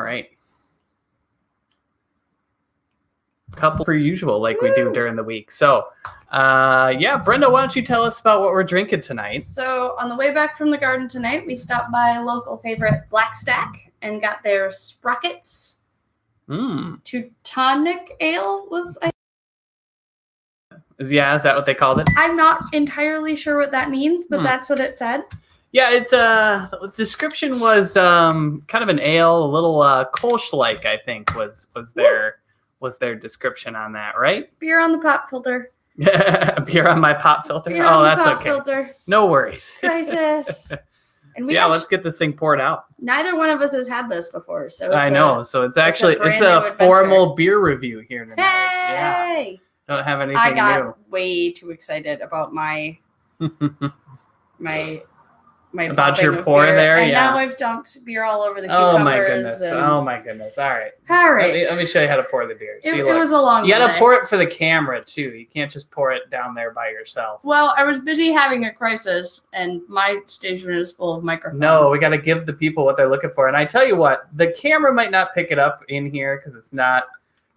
right. Couple per usual, like we do during the week. So, yeah, Brenda, why don't you tell us about what we're drinking tonight? So on the way back from the garden tonight, we stopped by a local favorite, Black Stack, and got their Sprockets Teutonic Ale. Is that what they called it? I'm not entirely sure what that means, but that's what it said. Yeah, it's the description was kind of an ale, a little Kolsch-like, I think was their description on that, right? Beer on the pop filter. Beer on my pop filter. Beer on the that's pop okay. Filter. No worries. Crisis. And let's get this thing poured out. Neither one of us has had this before, so I know. So it's a formal beer review here tonight. Hey! Yeah. Don't have anything I got new. way too excited about my about your pour beer. there, and now I've dumped beer all over the cucumbers. Oh my goodness! All right. Let me show you how to pour the beer. It was a long. You got to pour it for the camera too. You can't just pour it down there by yourself. Well, I was busy having a crisis, and my station is full of microphones. No, we got to give the people what they're looking for. And I tell you what, the camera might not pick it up in here because it's not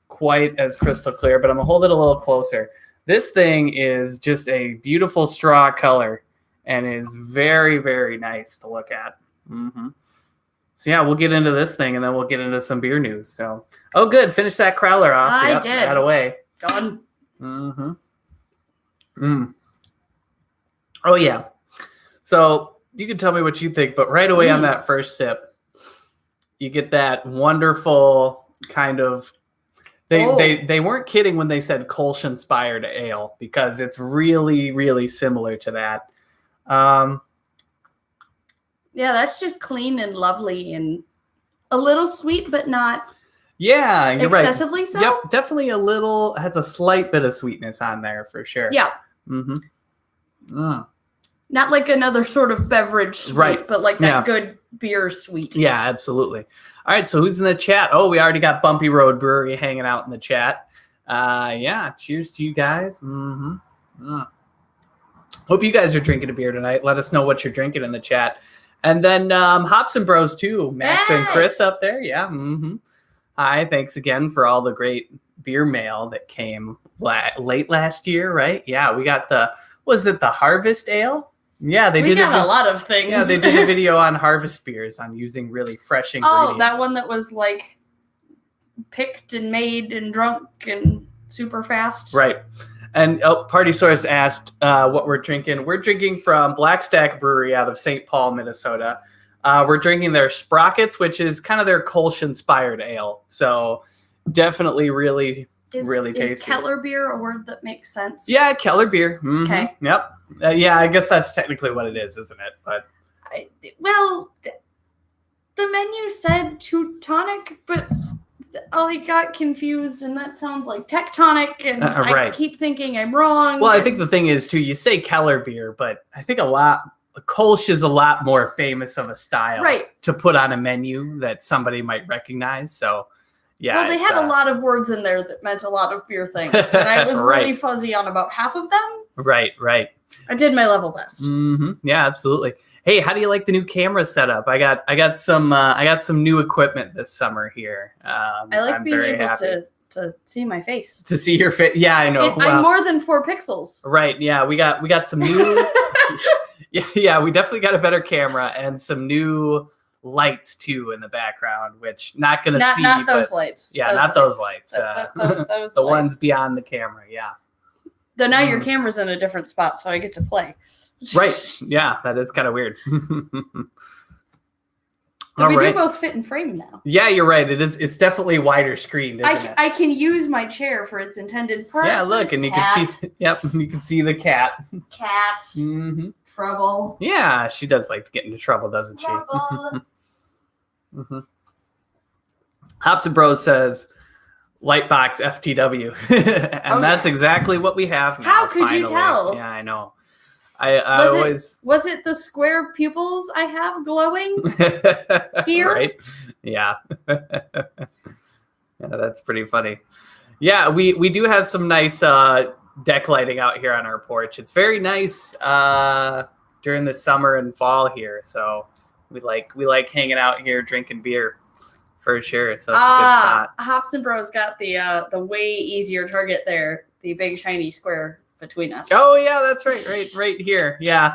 quite as crystal clear. But I'm gonna hold it a little closer. This thing is just a beautiful straw color. And is very, very nice to look at. Mm-hmm. So yeah, we'll get into this thing, and then we'll get into some beer news. So, good. Finish that crowler off. I did. Right away. Done. Mm-hmm. Oh yeah. So you can tell me what you think, but right away on that first sip, you get that wonderful kind of. They weren't kidding when they said Kolsch inspired ale, because it's really, really similar to that. Yeah, that's just clean and lovely and a little sweet, but not you're excessively right. so. Yep, definitely has a slight bit of sweetness on there for sure. Yeah. Not like another sort of beverage sweet, but like that good beer sweet. Yeah, absolutely. All right, so who's in the chat? Oh, we already got Bumpy Road Brewery hanging out in the chat. Cheers to you guys. Hope you guys are drinking a beer tonight. Let us know what you're drinking in the chat. And then Hops and Bros too. Max and Chris up there. Yeah. Hi. Thanks again for all the great beer mail that came late last year, right? Yeah. We got the Harvest Ale? Yeah. We got a lot of things. Yeah. They did a video on Harvest beers on using really fresh ingredients. Oh, that one that was like picked and made and drunk and super fast. Right. And Party Source asked what we're drinking. We're drinking from Black Stack Brewery out of St. Paul, Minnesota. We're drinking their Sprockets, which is kind of their Kolsch-inspired ale. So definitely really tasty. Is Keller beer a word that makes sense? Yeah, Keller beer. Mm-hmm. Okay. Yep. I guess that's technically what it is, isn't it? But the menu said Teutonic, but I got confused, and that sounds like tectonic, and I keep thinking I'm wrong. Well, I think the thing is, too, you say Keller beer, but I think Kolsch is a lot more famous of a style to put on a menu that somebody might recognize. So, yeah. Well, they had a lot of words in there that meant a lot of beer things, and I was really fuzzy on about half of them. Right. I did my level best. Mm-hmm. Yeah, absolutely. Hey, how do you like the new camera setup? I got some new equipment this summer here. I like being able to see my face. To see your face. Yeah, I know. I'm more than 4 pixels. Right. Yeah, we got some new. yeah, we definitely got a better camera and some new lights too in the background, which not see. Not those lights. Yeah, not those lights. Those the ones beyond the camera. Yeah. Though now your camera's in a different spot, so I get to play. Right. Yeah, that is kind of weird. But we do both fit in frame now. Yeah, you're right. It's definitely wider screened, isn't it? I can use my chair for its intended purpose. Yeah, look, and you can see. Yep, you can see the cat. Cat. Mm-hmm. Trouble. Yeah, she does like to get into trouble, doesn't she? Mm-hmm. Hops and Bros says, Lightbox FTW. And that's exactly what we have now. How could you tell? Yeah, I know. Was it the square pupils I have glowing here? Right? Yeah. Yeah, that's pretty funny. Yeah, we do have some nice deck lighting out here on our porch. It's very nice during the summer and fall here. So we like hanging out here drinking beer. for sure. So it's a good spot. Hops and Bros got the way easier target there. The big shiny square between us. Oh yeah, that's right here. Yeah.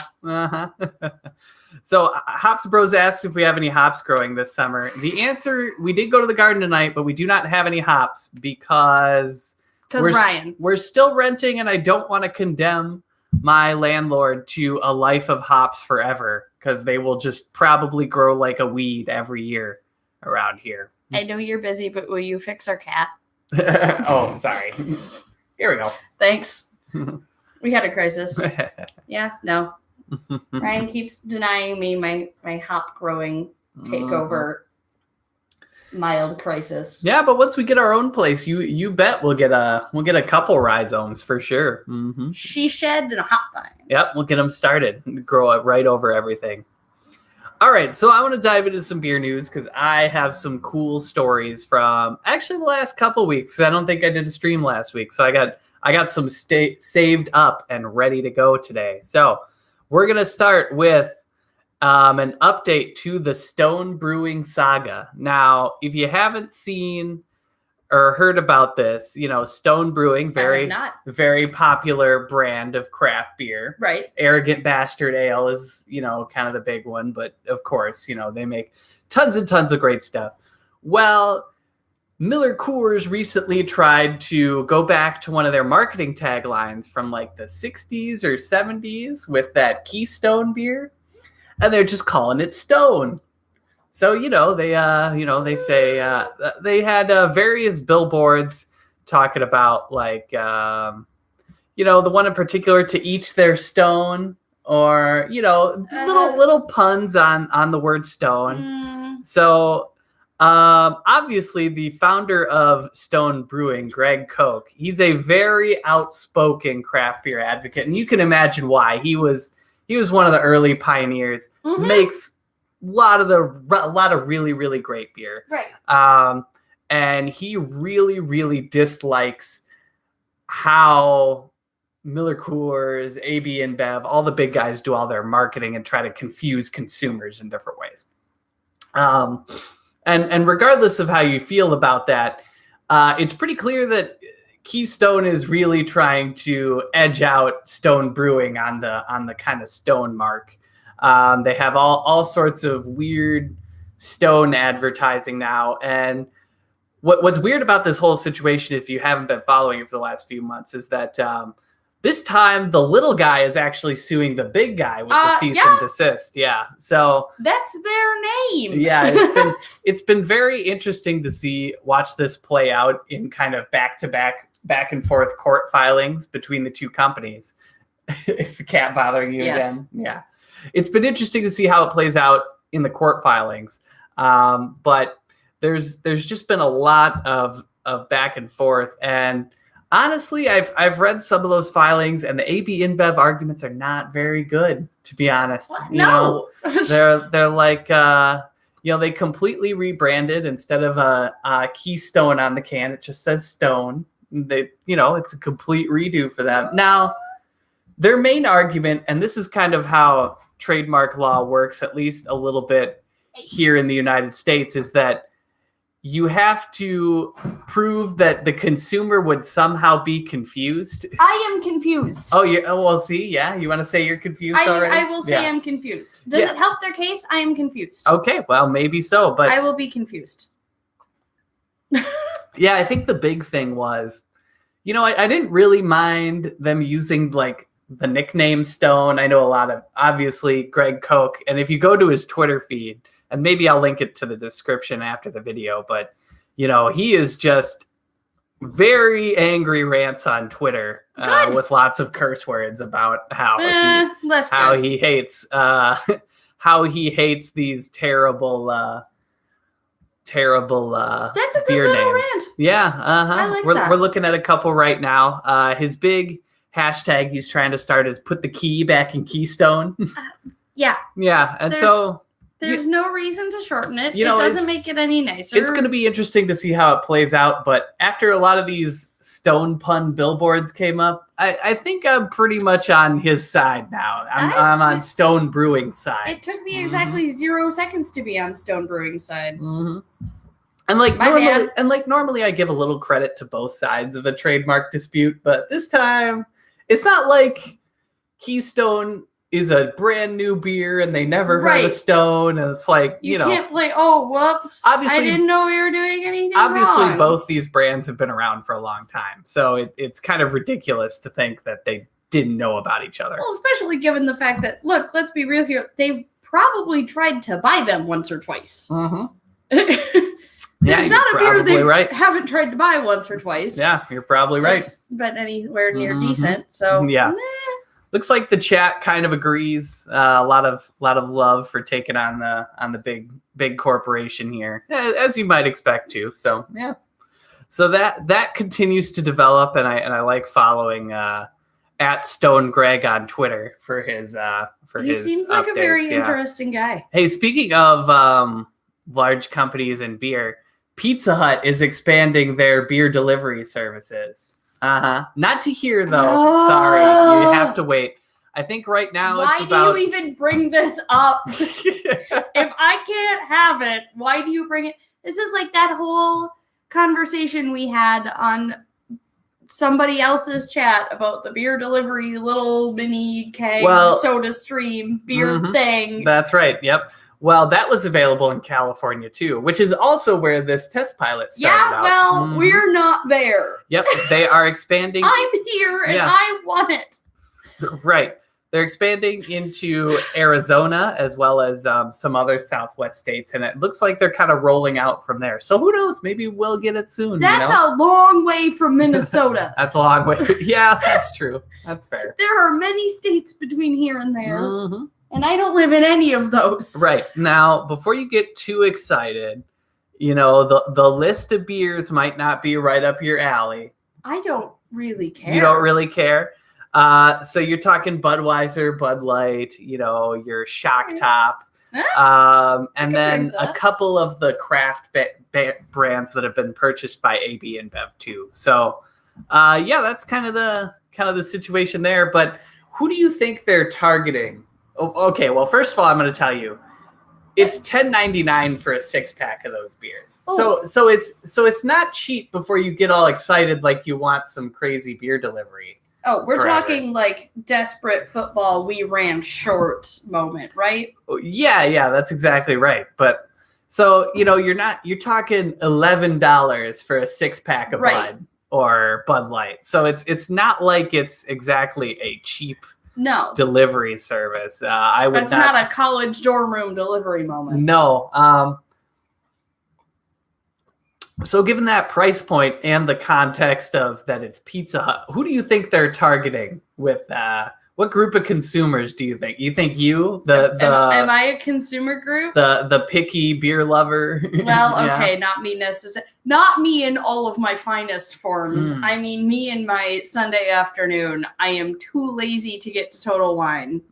So Hops and Bros asked if we have any hops growing this summer. The answer: we did go to the garden tonight, but we do not have any hops because we're still renting, and I don't want to condemn my landlord to a life of hops forever because they will just probably grow like a weed every year around here. I know you're busy, but will you fix our cat? Oh, sorry. Here we go. Thanks. We had a crisis. Yeah, no. Ryan keeps denying me my hop growing takeover mild crisis. Yeah, but once we get our own place, you bet we'll get a couple rhizomes for sure. Mm-hmm. She shed and a hop vine. Yep, we'll get them started and grow it right over everything. All right, so I want to dive into some beer news because I have some cool stories from actually the last couple weeks. I don't think I did a stream last week, so I got some saved up and ready to go today. So we're gonna start with an update to the Stone Brewing saga. Now, if you haven't seen or heard about this, Stone Brewing, very popular brand of craft beer. Right. Arrogant Bastard Ale is, kind of the big one. But of course, they make tons and tons of great stuff. Well, Miller Coors recently tried to go back to one of their marketing taglines from like the 60s or 70s with that Keystone beer. And they're just calling it Stone. So, they say they had various billboards talking about like, the one in particular, to each their stone, or, little puns on the word stone. So, obviously the founder of Stone Brewing, Greg Koch, he's a very outspoken craft beer advocate. And you can imagine why. He was one of the early pioneers, makes a lot of really, really great beer. Right. And he really, really dislikes how Miller Coors, AB InBev, all the big guys do all their marketing and try to confuse consumers in different ways. And regardless of how you feel about that, it's pretty clear that Keystone is really trying to edge out Stone Brewing on the kind of Stone mark. They have all sorts of weird Stone advertising now. And what's weird about this whole situation, if you haven't been following it for the last few months, is that this time the little guy is actually suing the big guy with the cease and desist. Yeah. So that's their name. Yeah. It's been very interesting to watch this play out in kind of back and forth court filings between the two companies. Is the cat bothering you again? Yeah. It's been interesting to see how it plays out in the court filings. But there's just been a lot of back and forth. And honestly, I've read some of those filings, and the AB InBev arguments are not very good, to be honest. What? No. They're like they completely rebranded. Instead of a Keystone on the can, it just says Stone. It's a complete redo for them. Now, their main argument, and this is kind of how trademark law works, at least a little bit here in the United States, is that you have to prove that the consumer would somehow be confused. I am confused. Oh, well, see, yeah. You want to say you're confused already? I will say I'm confused. Does it help their case? I am confused. Okay, well, maybe so, but I will be confused. Yeah, I think the big thing was, I didn't really mind them using like the nickname Stone. I know a lot of, obviously, Greg Koch. And if you go to his Twitter feed, and maybe I'll link it to the description after the video, but, he is just very angry rants on Twitter with lots of curse words about how he hates these terrible that's a good beer little names. Rant. Yeah, I like that. We're looking at a couple right now. His big hashtag he's trying to start is put the key back in Keystone. Yeah, and there's no reason to shorten it. It doesn't make it any nicer. It's going to be interesting to see how it plays out. But after a lot of these Stone pun billboards came up, I think I'm pretty much on his side now. I'm on Stone Brewing's side. It took me exactly 0 seconds to be on Stone Brewing's side. Mm-hmm. And normally I give a little credit to both sides of a trademark dispute, but this time it's not like Keystone is a brand new beer and they never heard of Stone, and it's like you can't play. Oh, whoops! Obviously, I didn't know we were doing anything wrong. Both these brands have been around for a long time, so it's kind of ridiculous to think that they didn't know about each other. Well, especially given the fact that, look, let's be real here, they've probably tried to buy them once or twice. There's not a beer they haven't tried to buy once or twice. Yeah, you're probably right. But anywhere near decent. So yeah. Looks like the chat kind of agrees. A lot of love for taking on the big corporation here, as you might expect to. So yeah. So that continues to develop, and I like following at Stone Greg on Twitter for his He seems like a very interesting guy. Hey, speaking of large companies and beer, Pizza Hut is expanding their beer delivery services. Not to hear though. Oh. Sorry, you have to wait. I think right now why do you even bring this up? If I can't have it, why do you bring it? This is like that whole conversation we had on somebody else's chat about the beer delivery little mini keg soda stream beer thing. That's right. Yep. Well, that was available in California too, which is also where this test pilot started out. Yeah, well, we're not there. Yep, they are expanding. I'm here and I want it. Right. They're expanding into Arizona as well as some other Southwest states, and it looks like they're kind of rolling out from there. So who knows? Maybe we'll get it soon. That's a long way from Minnesota. That's a long way. Yeah, that's true. That's fair. There are many states between here and there. And I don't live in any of those. Right. Now, before you get too excited, the list of beers might not be right up your alley. I don't really care. You don't really care? So you're talking Budweiser, Bud Light, your Shock Top, and then a couple of the craft brands that have been purchased by AB InBev too. So, that's kind of the situation there. But who do you think they're targeting? Oh, okay, well, first of all, I'm going to tell you, it's $10.99 for a 6-pack of those beers. Oh. So it's not cheap before you get all excited like you want some crazy beer delivery. Oh, we're talking like desperate football, we ran short moment, right? Yeah, that's exactly right. But so, you're talking $11 for a 6-pack of Bud or Bud Light. So it's not like it's exactly a cheap delivery service. That's not a college dorm room delivery moment. No. So given that price point and the context of that it's Pizza Hut, who do you think they're targeting with what group of consumers do you think? You think am I a consumer group? The picky beer lover? Well, okay, not me necessarily. Not me in all of my finest forms. I mean, me in my Sunday afternoon. I am too lazy to get to Total Wine.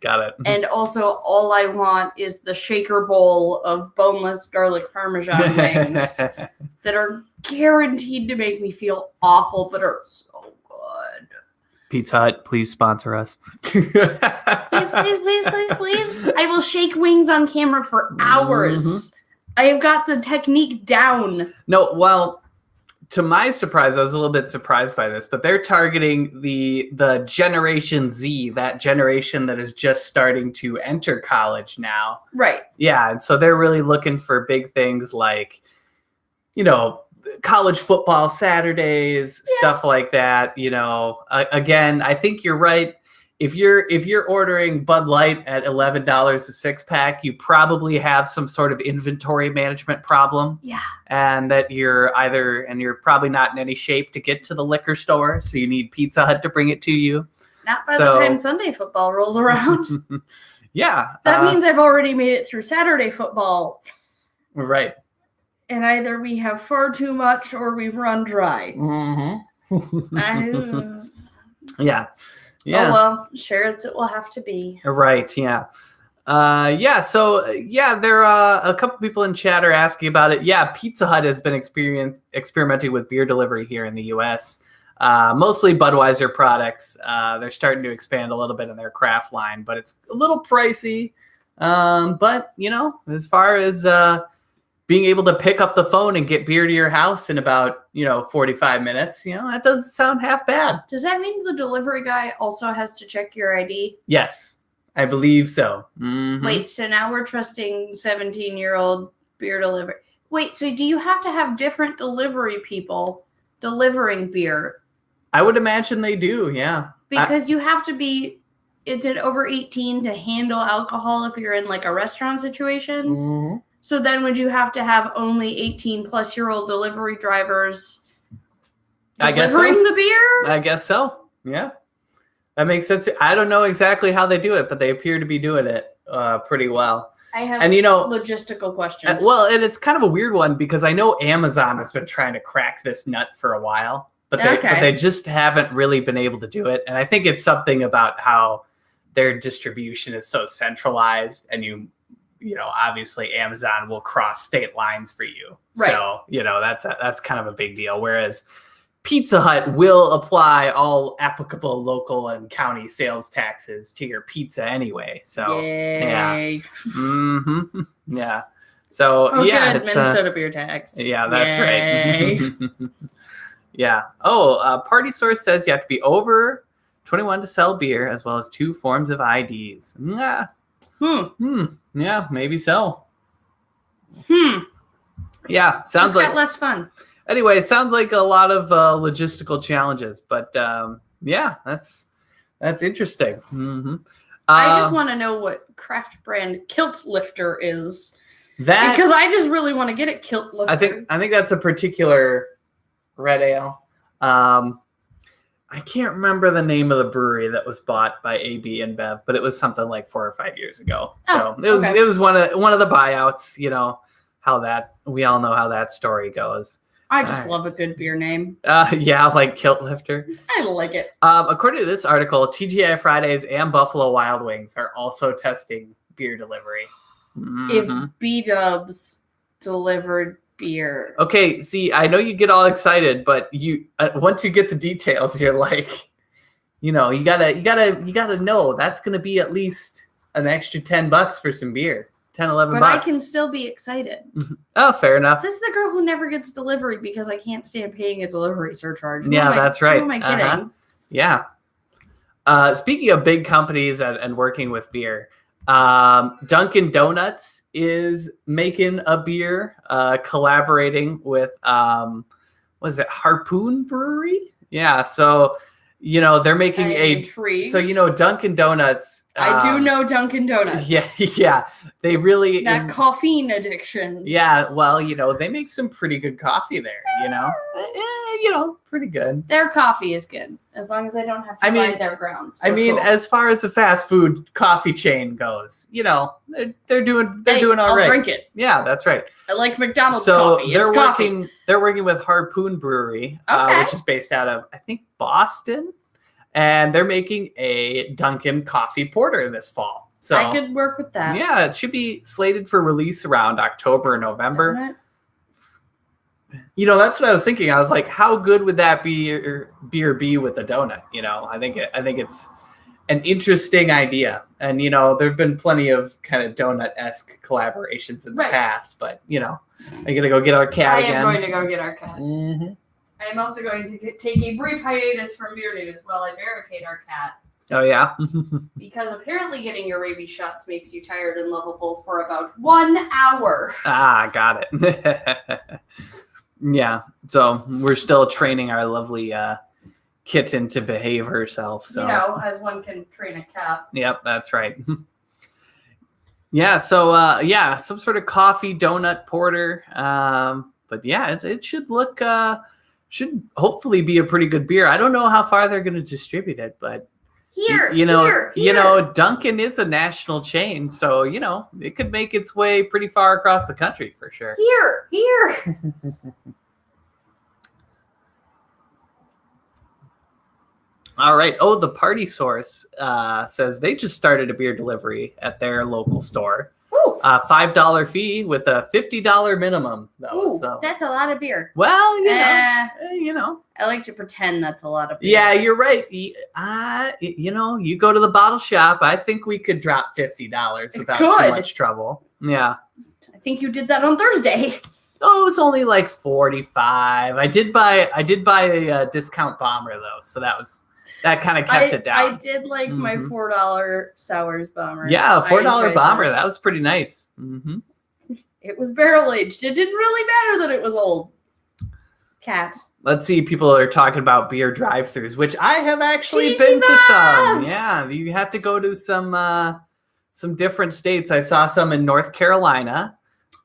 Got it. And also, all I want is the shaker bowl of boneless garlic parmesan wings that are guaranteed to make me feel awful, but are so good. Pizza Hut, please sponsor us. Please. I will shake wings on camera for hours. I have got the technique down. No, well, to my surprise, I was a little bit surprised by this, but they're targeting the Generation Z, that generation that is just starting to enter college now. Right. Yeah, and so they're really looking for big things like, college football Saturdays, stuff like that. Again, I think you're right. If you're ordering Bud Light at $11 a 6-pack, you probably have some sort of inventory management problem. Yeah. And that you're probably not in any shape to get to the liquor store, so you need Pizza Hut to bring it to you. Not by the time Sunday football rolls around. Yeah. That means I've already made it through Saturday football. Right. And either we have far too much or we've run dry. Yeah. Oh, well, sure, it will have to be. Right, yeah. There are a couple people in chat are asking about it. Yeah, Pizza Hut has been experimenting with beer delivery here in the U.S., mostly Budweiser products. They're starting to expand a little bit in their craft line, but it's a little pricey. But, as far as being able to pick up the phone and get beer to your house in about, 45 minutes, that doesn't sound half bad. Does that mean the delivery guy also has to check your ID? Yes, I believe so. Mm-hmm. Wait, so now we're trusting 17-year-old beer delivery. Wait, so do you have to have different delivery people delivering beer? I would imagine they do, yeah. Because you have to be, is it over 18 to handle alcohol if you're in like a restaurant situation? Mm-hmm. So then would you have to have only 18-plus-year-old delivery drivers delivering the beer? I guess so, yeah. That makes sense. I don't know exactly how they do it, but they appear to be doing it pretty well. I have logistical questions. Well, and it's kind of a weird one because I know Amazon has been trying to crack this nut for a while, but they just haven't really been able to do it. And I think it's something about how their distribution is so centralized, and obviously Amazon will cross state lines for you. Right. So, that's kind of a big deal. Whereas Pizza Hut will apply all applicable local and county sales taxes to your pizza anyway. So, yay. Yeah. Mm-hmm. Yeah. So, good. It's Minnesota beer tax. Yeah, that's right. Yeah. Oh, Party Source says you have to be over 21 to sell beer, as well as 2 forms of IDs. Yeah. Yeah, maybe so. Yeah, sounds like less fun. Anyway, it sounds like a lot of logistical challenges, but yeah, that's interesting. Mm-hmm. I just want to know what craft brand Kilt Lifter is. Because I just really want to get it, Kilt Lifter. I think that's a particular red ale. I can't remember the name of the brewery that was bought by AB InBev, but it was something like 4 or 5 years ago. So it was one of the buyouts. We all know how that story goes. I just love a good beer name. Yeah, like Kilt Lifter. I like it. According to this article, TGI Fridays and Buffalo Wild Wings are also testing beer delivery. Mm-hmm. If B-Dubs delivered beer. Okay, see, I know you get all excited, but you once you get the details, you're like, you gotta know that's gonna be at least an extra $10 for some beer. 10, 11 but bucks. I can still be excited. Oh, fair enough. This is the girl who never gets delivery because I can't stand paying a delivery surcharge. That's right. Who am I kidding? Yeah. Speaking of big companies and working with beer, Dunkin' Donuts is making a beer, collaborating with, Harpoon Brewery? Yeah, so, they're making intrigued. So, Dunkin' Donuts. I do know Dunkin' Donuts. Yeah. They really. That caffeine addiction. Yeah, well, they make some pretty good coffee there, pretty good. Their coffee is good, as long as I don't have to buy their grounds. As far as a fast food coffee chain goes, they're doing all right. I'll drink it. Yeah, that's right. I like McDonald's coffee. They're working with Harpoon Brewery, which is based out of, I think, Boston, and they're making a Dunkin' coffee porter this fall. So I could work with that. Yeah, it should be slated for release around October or November. That's what I was thinking. I was like, how good would that beer be with a donut? I think it's an interesting idea. And, there've been plenty of kind of donut-esque collaborations in the past, but, I'm going to go get our cat again. I am going to go get our cat. Mm-hmm. I am also going to take a brief hiatus from beer news while I barricade our cat. Oh, yeah? Because apparently getting your rabies shots makes you tired and lovable for about 1 hour. Ah, got it. Yeah, so we're still training our lovely kitten to behave herself. So as one can train a cat. Yep, that's right. Yeah, so some sort of coffee donut porter. But yeah, it should look should hopefully be a pretty good beer. I don't know how far they're going to distribute it, but here. Dunkin' is a national chain, so it could make its way pretty far across the country for sure. Here. All right. Oh, the Party Source says they just started a beer delivery at their local store. Ooh. $5 fee with a $50 minimum, though. Ooh, so that's a lot of beer. Well, I like to pretend that's a lot of beer. Yeah, you're right. You go to the bottle shop. I think we could drop $50 without too much trouble. Yeah. I think you did that on Thursday. Oh, it was only like 45. I did buy a discount bomber though, so that kind of kept it down. I did like my $4 Sours bomber. Yeah, $4 bomber. That was pretty nice. It was barrel aged. It didn't really matter that it was old. Cat. Let's see. People are talking about beer drive-thrus, which I have actually been to some. Yeah, you have to go to some different states. I saw some in North Carolina.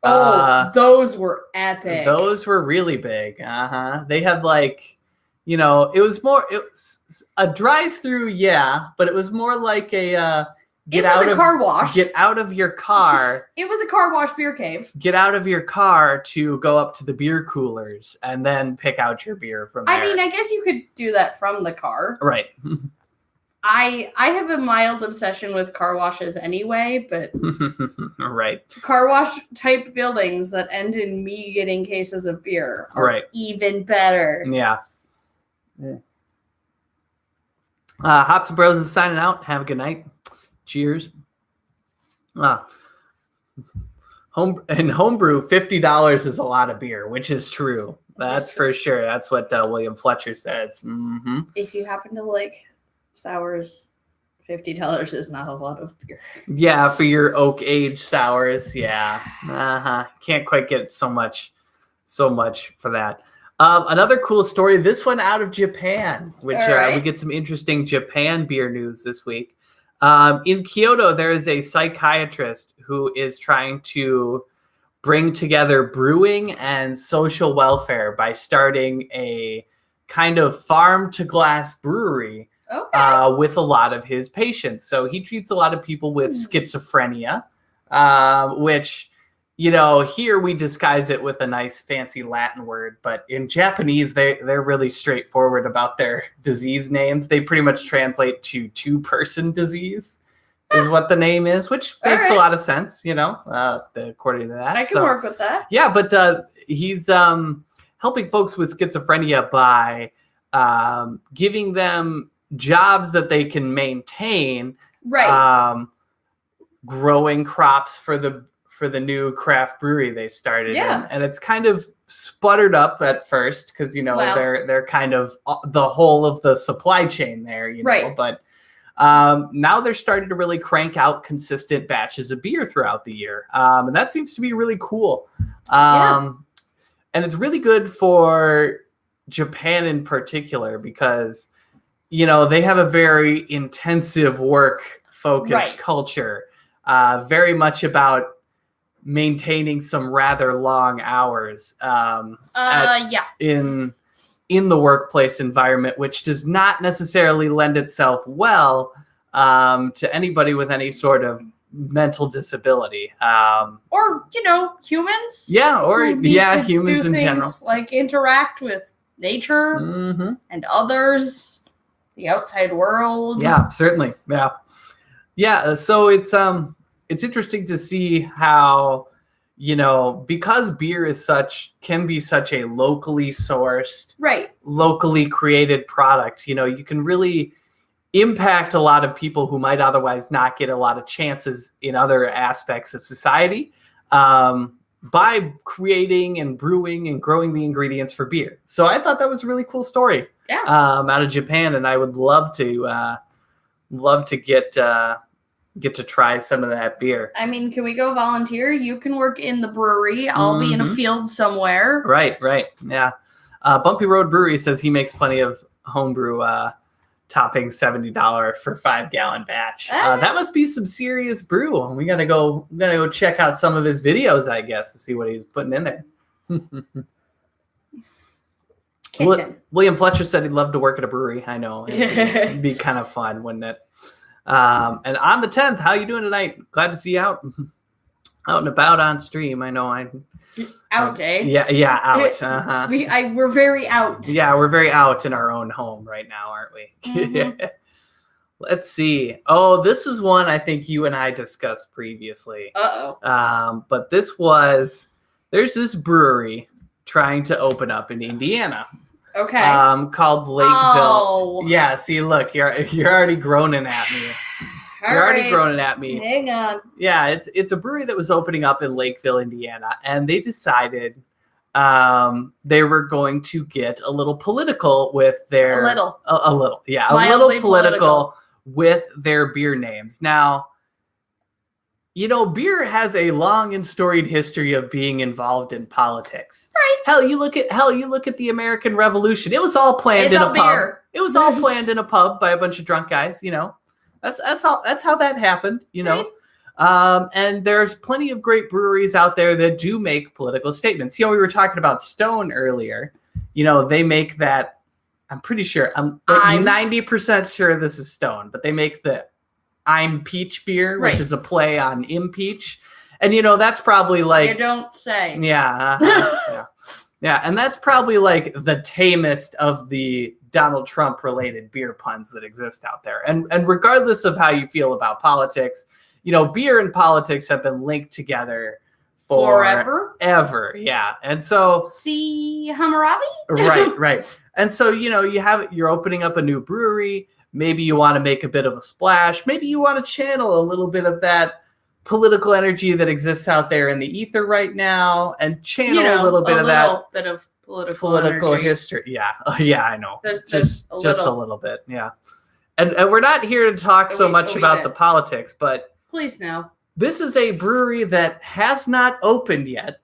Oh, those were epic. Those were really big. They had like, it was a drive-through, yeah, but it was more like a car wash. Get out of your car. It was a car wash beer cave. Get out of your car to go up to the beer coolers and then pick out your beer from there. I mean, I guess you could do that from the car. Right. I have a mild obsession with car washes anyway, but right. Car wash type buildings that end in me getting cases of beer are even better. Yeah. Hops and Bros is signing out. Have a good night. Cheers. Homebrew, $50 is a lot of beer, which is true. That's for sure. That's what William Fletcher says. If you happen to like sours, $50 is not a lot of beer. Yeah, for your oak aged sours. Yeah. Can't quite get so much for that. Another cool story, this one out of Japan, which we get some interesting Japan beer news this week. In Kyoto, there is a psychiatrist who is trying to bring together brewing and social welfare by starting a kind of farm to glass brewery with a lot of his patients. So he treats a lot of people with schizophrenia, which, here we disguise it with a nice fancy Latin word, but in Japanese, they're really straightforward about their disease names. They pretty much translate to two-person disease is what the name is, which makes a lot of sense, according to that. I can work with that. Yeah, but he's helping folks with schizophrenia by giving them jobs that they can maintain, growing crops for the new craft brewery they started. And it's kind of sputtered up at first because they're kind of the whole of the supply chain there, but now they're starting to really crank out consistent batches of beer throughout the year, and that seems to be really cool. And it's really good for Japan in particular because they have a very intensive work focused culture, very much about maintaining some rather long hours in the workplace environment, which does not necessarily lend itself well to anybody with any sort of mental disability, or humans. Humans in general, like interact with nature and others, the outside world. Yeah, certainly. Yeah. So it's interesting to see how, because beer can be such a locally sourced, locally created product, you can really impact a lot of people who might otherwise not get a lot of chances in other aspects of society by creating and brewing and growing the ingredients for beer. So I thought that was a really cool story out of Japan, and I would love to get to try some of that beer. I mean, can we go volunteer? You can work in the brewery. I'll be in a field somewhere. Right. Yeah. Bumpy Road Brewery says he makes plenty of homebrew topping $70 for 5-gallon batch. That must be some serious brew. We gotta go check out some of his videos, I guess, to see what he's putting in there. William Fletcher said he'd love to work at a brewery. I know. It'd be kind of fun, wouldn't it? And on the 10th, how you doing tonight? Glad to see you out and about on stream. I know out day. Yeah, out. We're very out. Yeah, we're very out in our own home right now, aren't we? Let's see. Oh, this is one I think you and I discussed previously. But there's this brewery trying to open up in Indiana. Okay. Called Lakeville. Oh. Yeah, see, look, you're already groaning at me. You're already groaning at me. Hang on. Yeah, it's a brewery that was opening up in Lakeville, Indiana, and they decided they were going to get a little political with their a little political with their beer names. Now, beer has a long and storied history of being involved in politics. Right. Hell, you look at the American Revolution. It was all planned in a pub. It was all planned in a pub by a bunch of drunk guys. That's how that happened. Right. And there's plenty of great breweries out there that do make political statements. We were talking about Stone earlier. They make that. I'm pretty sure. I'm 90% sure this is Stone, but they make the I'm Peach beer, which is a play on impeach. And, that's probably like... You don't say. Yeah. Yeah. And that's probably like the tamest of the Donald Trump-related beer puns that exist out there. And regardless of how you feel about politics, beer and politics have been linked together forever. Yeah. And so... See Hammurabi? Right. And so, you're opening up a new brewery. Maybe you want to make a bit of a splash. Maybe you want to channel a little bit of that political energy that exists out there in the ether right now and channel a little bit of that. Bit of political history. Yeah. Yeah, I know. There's just a little bit. Yeah. And we're not here to talk so much about the politics, but please no. This is a brewery that has not opened yet.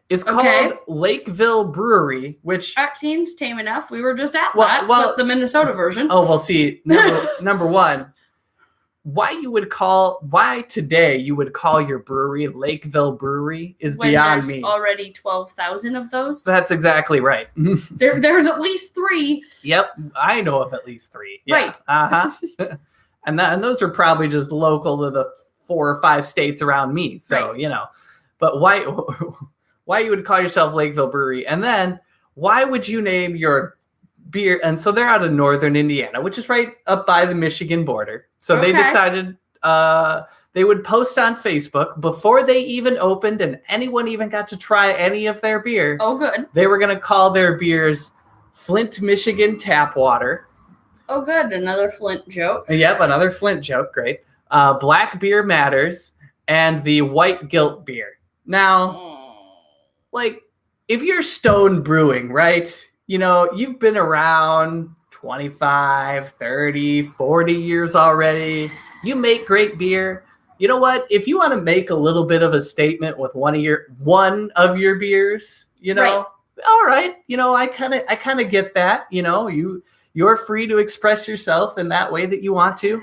It's called Lakeville Brewery, which... That seems tame enough. We were just at that, but the Minnesota version. Oh, well, see, number one, why today you would call your brewery Lakeville Brewery is beyond me. When there's already 12,000 of those? That's exactly right. There's at least 3. Yep, I know of at least 3. Yeah. Right. Uh-huh. and those are probably just local to the 4 or 5 states around me. So, but why you would call yourself Lakeville Brewery, and then why would you name your beer? And so they're out of northern Indiana, which is right up by the Michigan border. So they decided they would post on Facebook before they even opened and anyone even got to try any of their beer. Oh, good. They were going to call their beers Flint, Michigan Tap Water. Oh, good. Another Flint joke. Yep, another Flint joke. Great. Black Beer Matters and the White Guilt Beer. Now... Like, if you're Stone Brewing, right, you've been around 25, 30, 40 years already. You make great beer. You know what? If you want to make a little bit of a statement with one of your beers, right. All right, I kind of get that. You're free to express yourself in that way that you want to.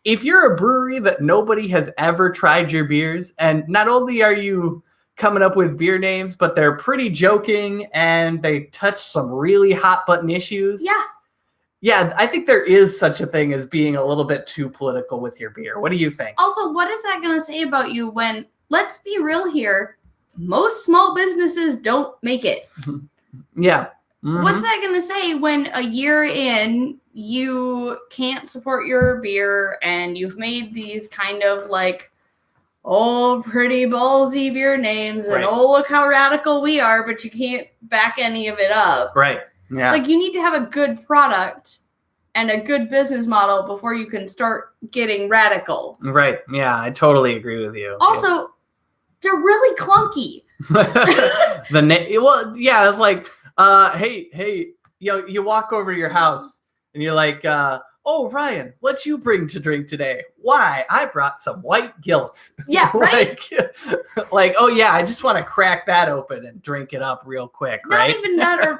If you're a brewery that nobody has ever tried your beers, and not only are you coming up with beer names, but they're pretty joking and they touch some really hot button issues. Yeah, I think there is such a thing as being a little bit too political with your beer. What do you think? Also, what is that going to say about you when, let's be real here, most small businesses don't make it? Yeah. Mm-hmm. What's that going to say when a year in you can't support your beer and you've made these kind of like, oh, pretty ballsy beer names, and oh, look how radical we are, but you can't back any of it up. Right. Yeah. Like, you need to have a good product and a good business model before you can start getting radical. Right. Yeah, I totally agree with you. Also, they're really clunky. It's like, hey, you walk over to your house and you're like, oh, Ryan, what'd you bring to drink today? Why? I brought some White Guilt. Yeah, right? oh, yeah, I just want to crack that open and drink it up real quick, right? Not even that, or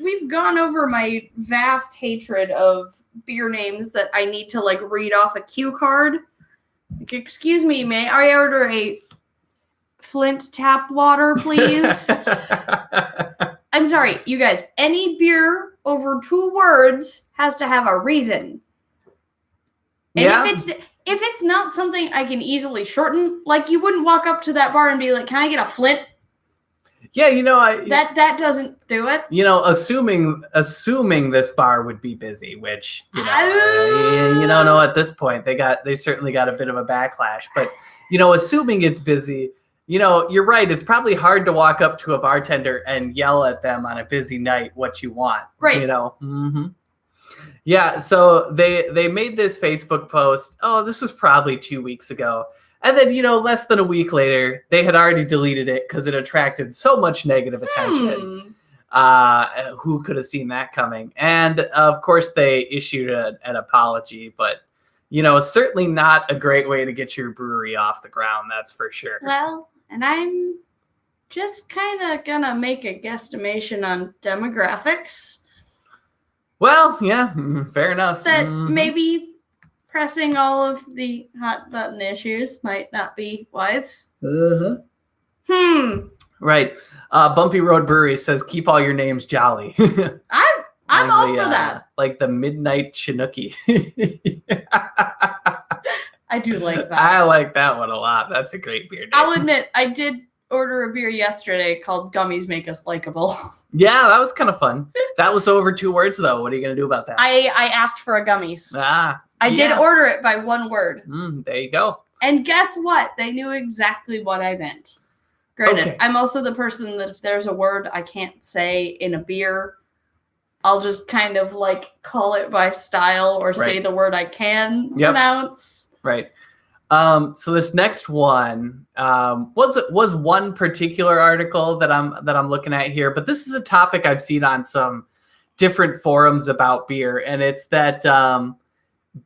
we've gone over my vast hatred of beer names that I need to, read off a cue card. Excuse me, may I order a Flint tap water, please? I'm sorry, you guys, any beer over 2 words has to have a reason. And if it's not something I can easily shorten, you wouldn't walk up to that bar and be like, "Can I get a Flint?" Yeah, that doesn't do it. Assuming this bar would be busy, which you don't know at this point. They certainly got a bit of a backlash, but assuming it's busy, you're right. It's probably hard to walk up to a bartender and yell at them on a busy night what you want. Right. Mm-hmm. Yeah, so they made this Facebook post. Oh, this was probably 2 weeks ago. And then, less than a week later, they had already deleted it because it attracted so much negative attention. Who could have seen that coming? And of course, they issued an apology, but certainly not a great way to get your brewery off the ground. That's for sure. Well, and I'm just kind of gonna make a guesstimation on demographics. Well, yeah, fair enough. That maybe pressing all of the hot button issues might not be wise. Right. Bumpy Road Brewery says, keep all your names jolly. I'm all for that. Like the Midnight Chinooki. I do like that. I like that one a lot. That's a great beer name. I'll admit, I did order a beer yesterday called Gummies Make Us Likeable. Yeah, that was kind of fun. That was over 2 words, though. What are you going to do about that? I asked for a Gummies. I did order it by 1 word. There you go. And guess what? They knew exactly what I meant. Granted, I'm also the person that if there's a word I can't say in a beer, I'll just kind of like call it by style or say the word I can pronounce. Right. So this next one was one particular article that I'm looking at here, but this is a topic I've seen on some different forums about beer, and it's that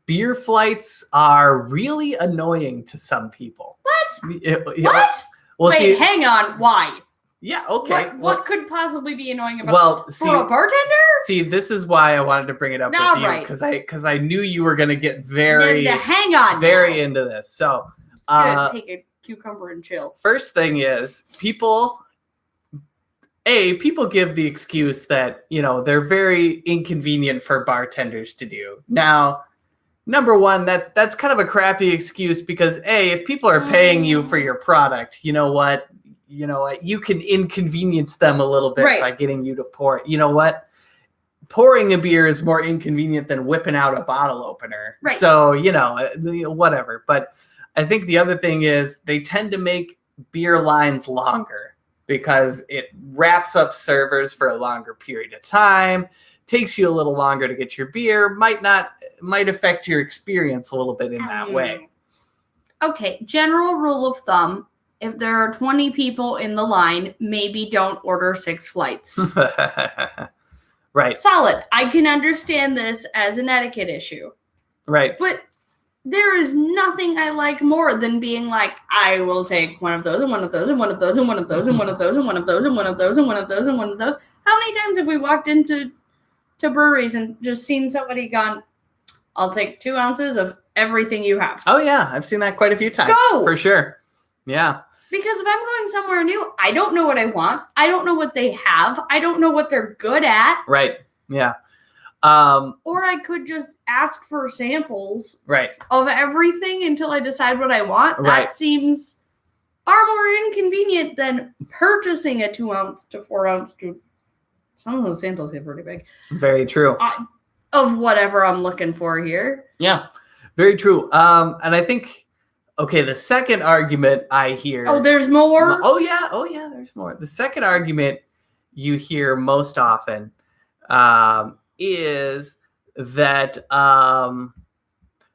beer flights are really annoying to some people. What? What? Well, wait, hang on. Why? Yeah, okay. What could possibly be annoying about for a bartender? See, this is why I wanted to bring it up with you, because I knew you were going to get very into this. So, take a cucumber and chill. First thing is, people give the excuse that, they're very inconvenient for bartenders to do. Now, number one, that's kind of a crappy excuse because if people are paying you for your product, you know what, you can inconvenience them a little bit by getting you to pour it. You know what? Pouring a beer is more inconvenient than whipping out a bottle opener. Right. So, whatever. But I think the other thing is they tend to make beer lines longer because it wraps up servers for a longer period of time, takes you a little longer to get your beer, might affect your experience a little bit in that way. Okay, general rule of thumb, if there are 20 people in the line, maybe don't order 6 flights. Right. Solid. I can understand this as an etiquette issue. Right. But there is nothing I like more than being like, I will take one of those and one of those and one of those and one of those and one of those and one of those and one of those and one of those and one of those. How many times have we walked into breweries and just seen somebody gone, I'll take 2 ounces of everything you have. Oh, yeah. I've seen that quite a few times. Go! For sure. Yeah. Because if I'm going somewhere new, I don't know what I want. I don't know what they have. I don't know what they're good at. Right. Yeah. Or I could just ask for samples of everything until I decide what I want. Right. That seems far more inconvenient than purchasing a 2 ounce to 4 ounce to... Some of those samples get pretty big. Very true. Of whatever I'm looking for here. Yeah, very true. And I think, the second argument I hear... Oh, there's more? Oh, yeah, there's more. The second argument you hear most often is that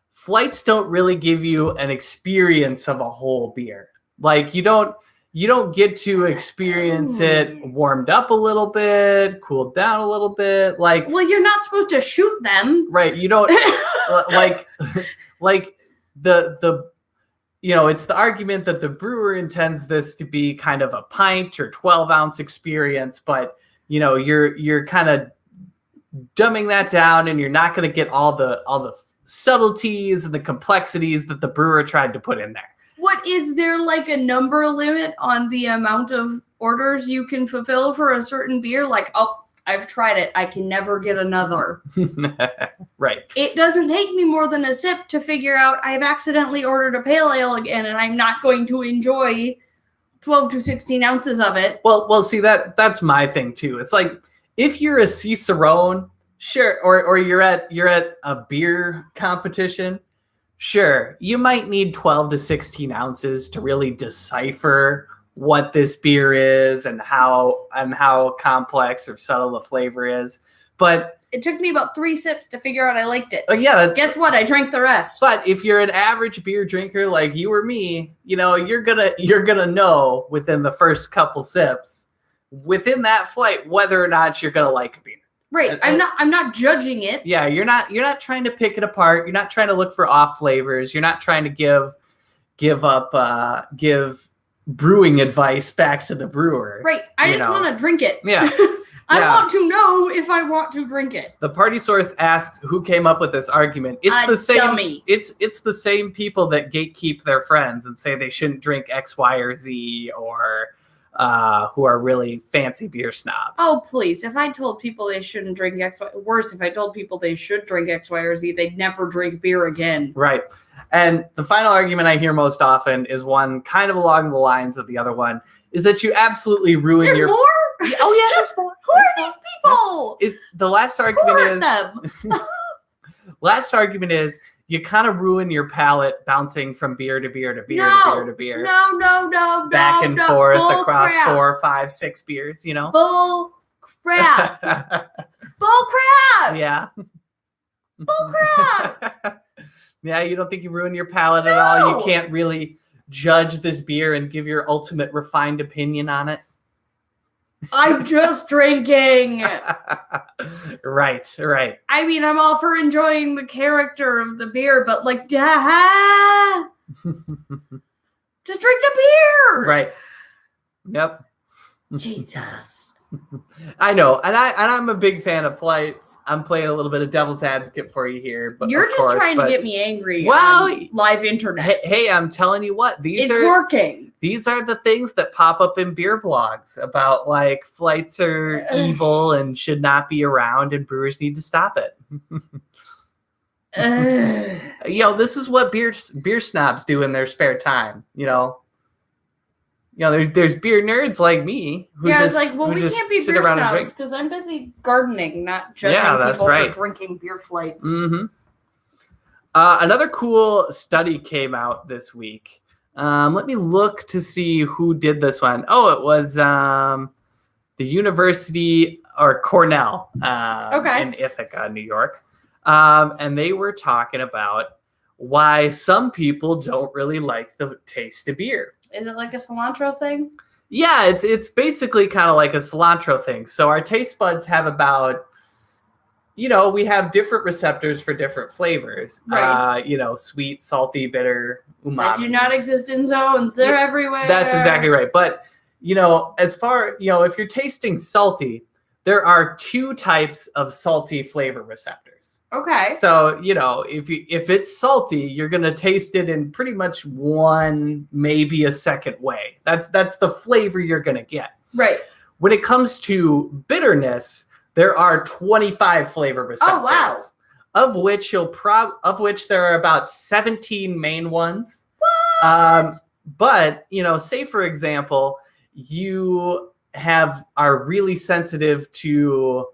flights don't really give you an experience of a whole beer. Like, you don't get to experience it warmed up a little bit, cooled down a little bit. Like, well, you're not supposed to shoot them, right? You don't like the it's the argument that the brewer intends this to be kind of a pint or 12-ounce experience, but you're kind of dumbing that down, and you're not going to get all the subtleties and the complexities that the brewer tried to put in there. What is there like a number limit on the amount of orders you can fulfill for a certain beer? Like, oh, I've tried it. I can never get another. Right. It doesn't take me more than a sip to figure out I've accidentally ordered a pale ale again and I'm not going to enjoy 12 to 16 ounces of it. Well, see, that's my thing too. It's like if you're a Cicerone, sure, or you're at a beer competition, sure, you might need 12 to 16 ounces to really decipher what this beer is and how complex or subtle the flavor is. But it took me about 3 sips to figure out I liked it. Yeah. Guess what? I drank the rest. But if you're an average beer drinker like you or me, you're gonna know within the first couple sips, within that flight, whether or not you're gonna like a beer. Right. I'm not judging it. Yeah, you're not trying to pick it apart. You're not trying to look for off flavors. You're not trying to give brewing advice back to the brewer. Right. I just want to drink it. Yeah. I want to know if I want to drink it. The Party Source asked who came up with this argument. It's the same dummy. It's the same people that gatekeep their friends and say they shouldn't drink X, Y, or Z, or who are really fancy beer snobs. Oh, please. If I told people they shouldn't drink X, Y, worse, if I told people they should drink X, Y, or Z, they'd never drink beer again. Right. And the final argument I hear most often is one kind of along the lines of the other one, is that you absolutely ruin There's your... more? Oh, yeah, there's more. Who are these people? The last argument Who are them? Last argument is you kind of ruin your palate bouncing from beer to beer to beer to beer to beer. No. Back and forth Bull across crap. 4, 5, 6 beers, Bull crap. Bull crap. Yeah. Bull crap. Yeah, you don't think you ruin your palate at all? You can't really judge this beer and give your ultimate refined opinion on it? I'm just drinking. Right. I mean, I'm all for enjoying the character of the beer, but like, just drink the beer. Right. Yep. Jesus. I know, and I'm a big fan of flights. I'm playing a little bit of devil's advocate for you here, but you're just trying to get me angry. Well, on live internet. Hey, I'm telling you what, it's working. These are the things that pop up in beer blogs about like flights are evil and should not be around, and brewers need to stop it. This is what beer snobs do in their spare time. There's beer nerds like me who it's just like, well, we can't be beer snobs because I'm busy gardening, not judging people for drinking beer flights. Mm-hmm. Another cool study came out this week. Let me look to see who did this one. Oh, it was the University or Cornell in Ithaca, New York. And they were talking about why some people don't really like the taste of beer. Is it like a cilantro thing? Yeah, it's basically kind of like a cilantro thing. So our taste buds have about, we have different receptors for different flavors. Right. Sweet, salty, bitter, umami. That do not exist in zones. They're everywhere. That's exactly right. But, as far, if you're tasting salty, there are 2 types of salty flavor receptors. Okay. So, if it's salty, you're going to taste it in pretty much one, maybe a second way. That's the flavor you're going to get. Right. When it comes to bitterness, there are 25 flavor receptors. Oh, wow. Of which there are about 17 main ones. What? But, say for example, you are really sensitive to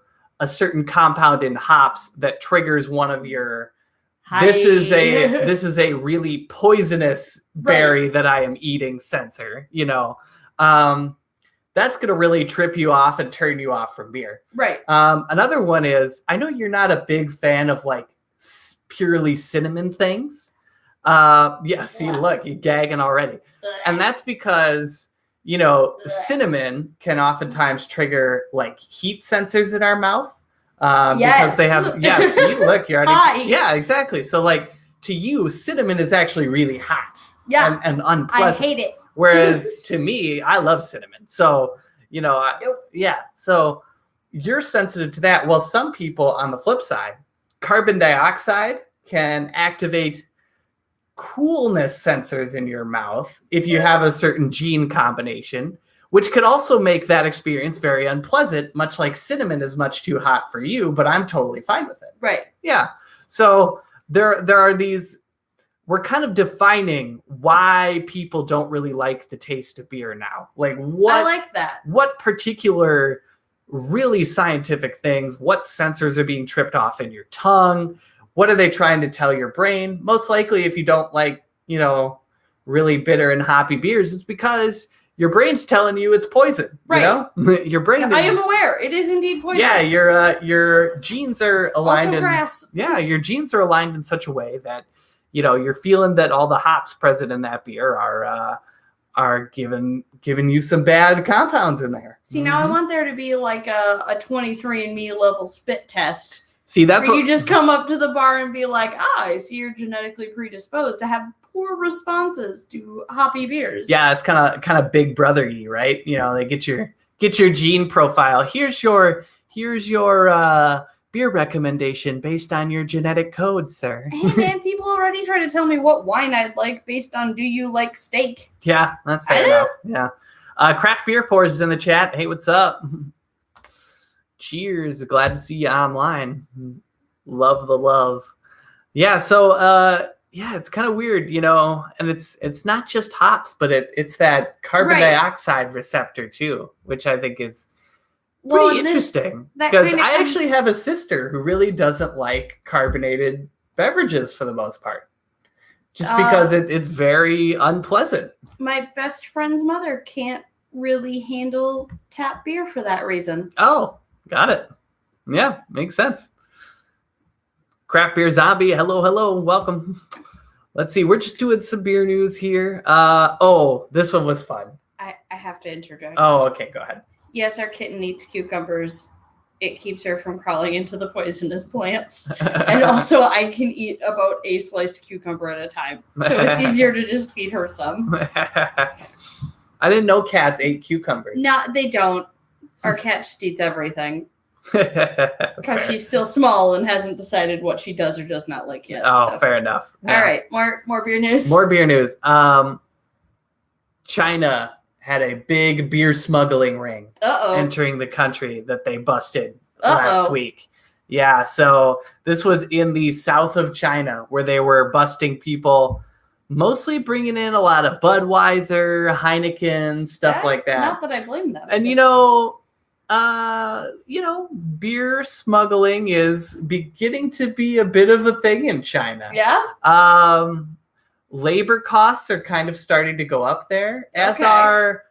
a certain compound in hops that triggers one of your. This is a really poisonous berry that I am eating sensor. That's going to really trip you off and turn you off from beer. Right. Another one is, I know you're not a big fan of like purely cinnamon things. See, look, you're gagging already. And that's because cinnamon can oftentimes trigger like heat sensors in our mouth. Because they have, see, look, you're already, yeah, exactly. So like to you, cinnamon is actually really hot and unpleasant. I hate it. Whereas to me, I love cinnamon. So, so you're sensitive to that. Well, some people on the flip side, carbon dioxide can activate coolness sensors in your mouth if you have a certain gene combination, which could also make that experience very unpleasant, much like cinnamon is much too hot for you, but I'm totally fine with it. Right. Yeah. So there are these, we're kind of defining why people don't really like the taste of beer now. Like what? I like that. What particular really scientific things, what sensors are being tripped off in your tongue? What are they trying to tell your brain? Most likely if you don't like, really bitter and hoppy beers, it's because your brain's telling you it's poison. Right. You know? Your brain. I am aware. It is indeed poison. Yeah, your genes are aligned. Also grass. Your genes are aligned in such a way that you're feeling that all the hops present in that beer are giving you some bad compounds in there. See, now I want there to be like a 23andMe level spit test. See, that's where what you just come up to the bar and be like, I see you're genetically predisposed to have poor responses to hoppy beers. Yeah, it's kind of Big Brother-y, right? They get your gene profile. Here's your beer recommendation based on your genetic code, sir. Hey man, people already try to tell me what wine I'd like based on do you like steak? Yeah, that's fair enough. Yeah. Craft Beer Pours is in the chat. Hey, what's up? Cheers. Glad to see you online. Love the love. Yeah, so it's kind of weird, and it's not just hops, but it's that carbon dioxide receptor too, which I think is pretty interesting, because I actually have a sister who really doesn't like carbonated beverages for the most part, just because it's very unpleasant. My best friend's mother can't really handle tap beer for that reason. Oh, got it. Yeah, makes sense. Craft Beer Zombie, hello, welcome. Let's see, we're just doing some beer news here. This one was fun. I have to interject. Oh, okay, go ahead. Yes, our kitten eats cucumbers. It keeps her from crawling into the poisonous plants. And also, I can eat about a sliced cucumber at a time. So it's easier to just feed her some. I didn't know cats ate cucumbers. No, they don't. Our cat just eats everything. Because she's still small and hasn't decided what she does or does not like yet. Oh, fair enough. Yeah. All right, more beer news. More beer news. China had a big beer smuggling ring entering the country that they busted last week. Yeah, so this was in the south of China where they were busting people, mostly bringing in a lot of Budweiser, Heineken, stuff like that. Not that I blame them. And beer smuggling is beginning to be a bit of a thing in China. Yeah. Labor costs are kind of starting to go up there, as are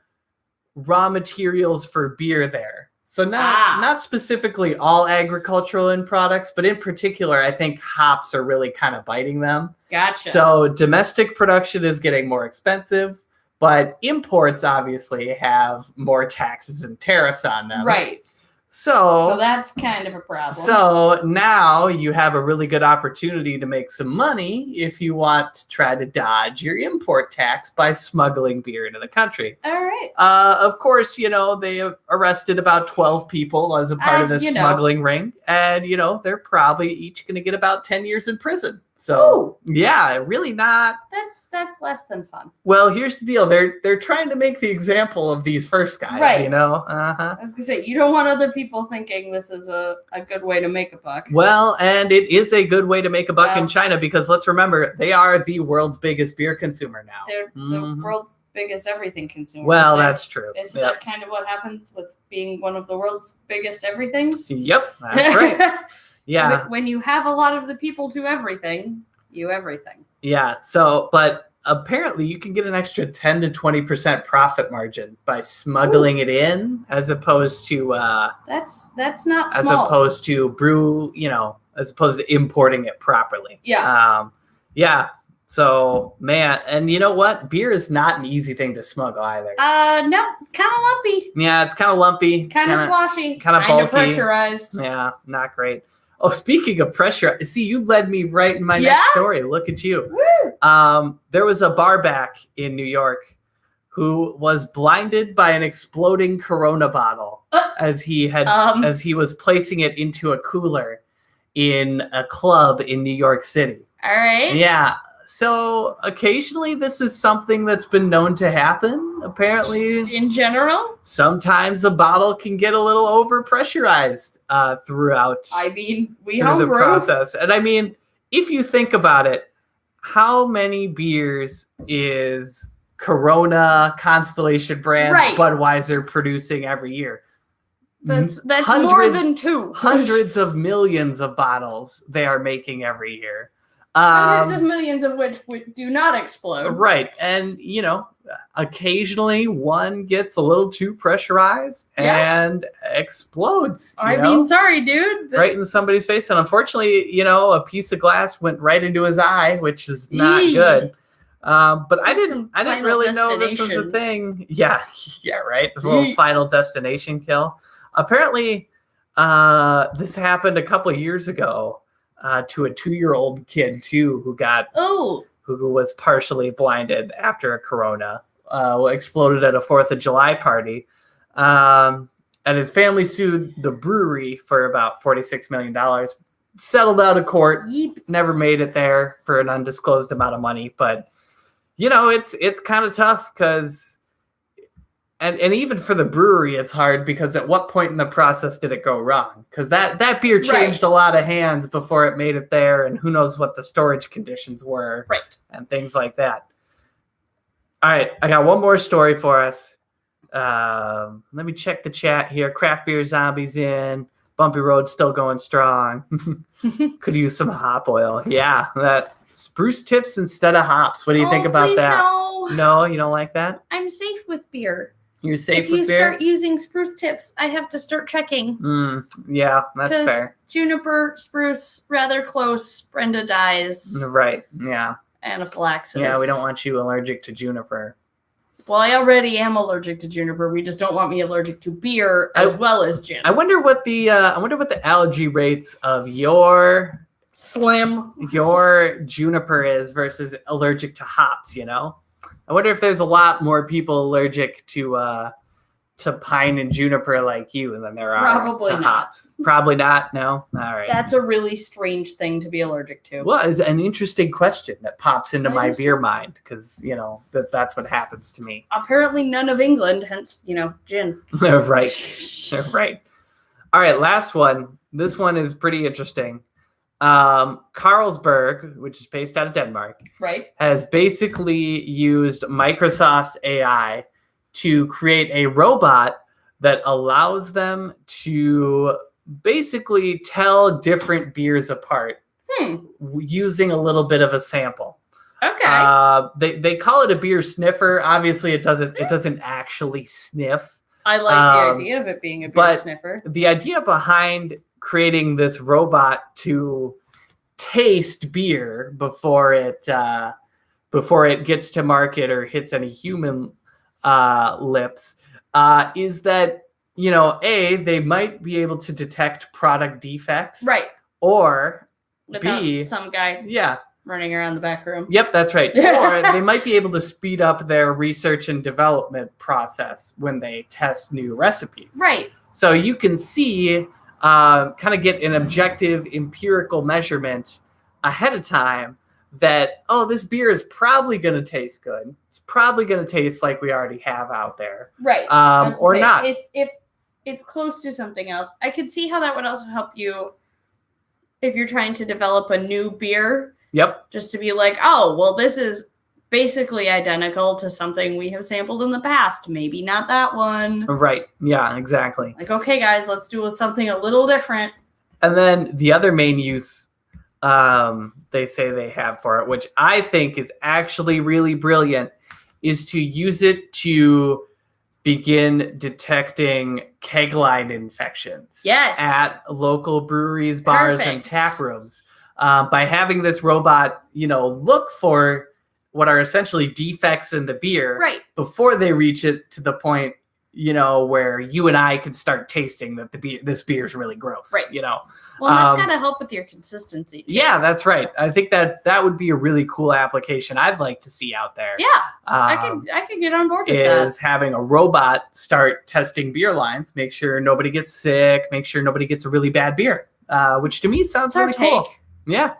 raw materials for beer there. So not specifically all agricultural end products, but in particular, I think hops are really kind of biting them. Gotcha. So domestic production is getting more expensive, but imports obviously have more taxes and tariffs on them. Right. So that's kind of a problem. So now you have a really good opportunity to make some money if you want to try to dodge your import tax by smuggling beer into the country. All right. Of course, they arrested about 12 people as a part of this smuggling ring. And, they're probably each going to get about 10 years in prison. So, yeah, really not. That's less than fun. Well, here's the deal. They're trying to make the example of these first guys, right. Uh-huh. I was going to say, you don't want other people thinking this is a good way to make a buck. Well, and it is a good way to make a buck in China, because let's remember, they are the world's biggest beer consumer now. They're the world's biggest everything consumer. Well, that's true. Isn't that kind of what happens with being one of the world's biggest everythings? Yep, that's right. Yeah. When you have a lot of the people to everything, you everything. Yeah. So, but apparently you can get an extra 10 to 20% profit margin by smuggling it in, as opposed to that's not small. As opposed to as opposed to importing it properly. Yeah. Yeah. So, man, and you know what? Beer is not an easy thing to smuggle either. No, kind of lumpy. Yeah, it's kind of lumpy. Kind of sloshy. Kind of bulky. Pressurized. Yeah, not great. Oh, speaking of pressure, see, you led me right in my next story. Look at you. Woo! There was a barback in New York who was blinded by an exploding Corona bottle as he was placing it into a cooler in a club in New York City. All right. Yeah. So occasionally this is something that's been known to happen, apparently. In general? Sometimes a bottle can get a little overpressurized throughout we the process. And I mean, if you think about it, how many beers is Corona, Constellation Brands, Budweiser producing every year? That's more than 2. Hundreds of millions of bottles they are making every year. Hundreds of millions of which do not explode. Right. And, occasionally one gets a little too pressurized and explodes. I mean, sorry, dude. Right in somebody's face. And unfortunately, a piece of glass went right into his eye, which is not good. But I didn't really know this was a thing. Yeah, right. A little Final Destination kill. Apparently, this happened a couple of years ago to a 2-year-old kid too, who was partially blinded after a Corona. Exploded at a 4th of July party. And his family sued the brewery for about $46 million. Settled out of court. Never made it there for an undisclosed amount of money. But, it's kind of tough because... And even for the brewery, it's hard because at what point in the process did it go wrong? Because that beer changed a lot of hands before it made it there, and who knows what the storage conditions were, and things like that. All right, I got one more story for us. Let me check the chat here. Craft Beer Zombies in. Bumpy Road still going strong. Could use some hop oil. Yeah, that spruce tips instead of hops. What do you think about that? No, you don't like that? I'm safe with beer. You're safe with beer? If you start using spruce tips, I have to start checking. Yeah, that's fair. Juniper, spruce, rather close. Brenda dies. Right, yeah. Anaphylaxis. Yeah, we don't want you allergic to juniper. Well, I already am allergic to juniper. We just don't want me allergic to beer as well as gin. I wonder what the allergy rates of your juniper is versus allergic to hops, I wonder if there's a lot more people allergic to pine and juniper like you than there are to hops. Probably not. No. All right. That's a really strange thing to be allergic to. Well, it's an interesting question that pops into my beer mind because that's what happens to me. Apparently, none of England, hence gin. Right. All right. Last one. This one is pretty interesting. Carlsberg, which is based out of Denmark, has basically used Microsoft's AI to create a robot that allows them to basically tell different beers apart using a little bit of a sample. Okay. They call it a beer sniffer. Obviously, it doesn't actually sniff. I like the idea of it being a beer sniffer. The idea behind creating this robot to taste beer before it gets to market or hits any human lips is that they might be able to detect product defects, or without some guy running around the back room. Yep, that's right. Or they might be able to speed up their research and development process when they test new recipes. So you can see kind of get an objective empirical measurement ahead of time that, this beer is probably going to taste good. It's probably going to taste like we already have out there. Or not. If it's close to something else. I could see how that would also help you if you're trying to develop a new beer. Just to be like, this is basically identical to something we have sampled in the past. Maybe not that one. Right. Yeah, exactly. Like, okay, guys, let's do something a little different. And then the other main use they say they have for it, which I think is actually really brilliant, is to use it to begin detecting keg line infections at local breweries, bars, and tap rooms. By having this robot, look for what are essentially defects in the beer before they reach it to the point, where you and I can start tasting that this beer is really gross. Well, that's got to help with your consistency too. Yeah, that's right. I think that would be a really cool application I'd like to see out there. Yeah, I could get on board with that. Is having a robot start testing beer lines, make sure nobody gets sick, make sure nobody gets a really bad beer, which to me sounds really cool. Yeah.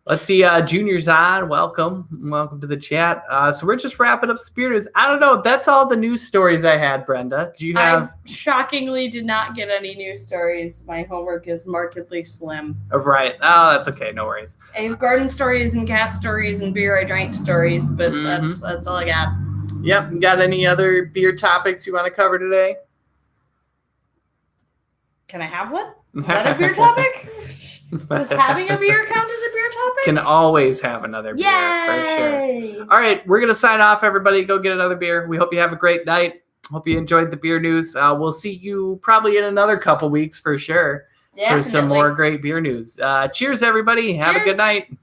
Let's see. Junior's on. Welcome to the chat. So we're just wrapping up Spear News. I don't know. That's all the news stories I had, Brenda. Do you have? I shockingly did not get any news stories. My homework is markedly slim. Right. Oh, that's okay. No worries. I have garden stories and cat stories and beer I drank stories, but that's all I got. Yep. You got any other beer topics you want to cover today? Can I have one? Is that a beer topic? Does having a beer count as a beer topic? Can always have another beer for sure. All right, we're gonna sign off. Everybody, go get another beer. We hope you have a great night. Hope you enjoyed the beer news. We'll see you probably in another couple weeks for sure. Definitely. For some more great beer news. Cheers, everybody. Have a good night.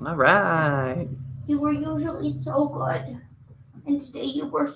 All right. You were usually so good. And today you were